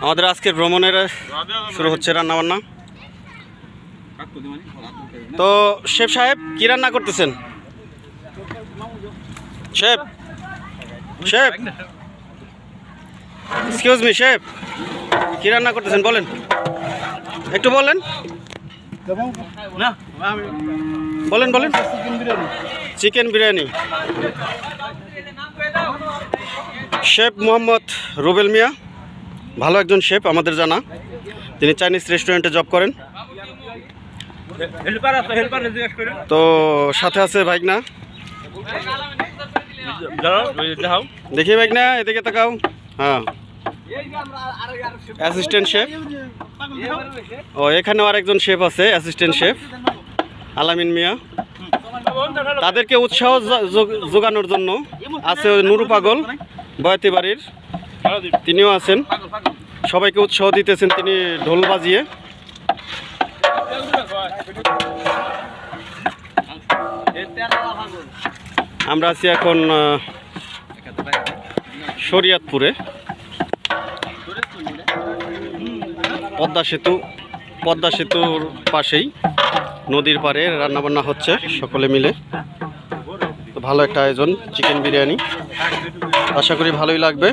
আমাদের আজকের ভ্রমণের শুরু হচ্ছে রান্নাবান্না। তো শেফ সাহেব কি রান্না করতেছেন? Chef chef excuse me chef, কি রান্না করতেছেন বলেন, একটু বলেন। বলেন বলেন। চিকেন বিরিয়ানি। শেফ মোহাম্মদ রুবেল মিয়া, ভালো একজন শেফ আমাদের জানা। তিনি চাইনিজ রেস্টুরেন্টে জব করেন। তো সাথে আছে ভাইগনা। দেখি ভাইগনা, এদিকে তাকাও। হ্যাঁ, অ্যাসিস্ট্যান্ট শেফ। ও, এখানেও আরেকজন শেফ আছে, অ্যাসিস্ট্যান্ট শেফ আলামিন মিয়া। তাদেরকে উৎসাহ যোগানোর জন্য আছে নুরু পাগল বয়াতি বাড়ির, তিনিও আছেন। সবাইকে উৎসাহ দিতেছেন তিনি ঢোল বাজিয়ে। আমরা আছি এখন শরিয়তপুরে, পদ্মা সেতুর পাশেই নদীর পাড়ে রান্নাবান্না হচ্ছে সকলে মিলে। তো ভালো একটা আয়োজন, চিকেন বিরিয়ানি, আশা করি ভালোই লাগবে।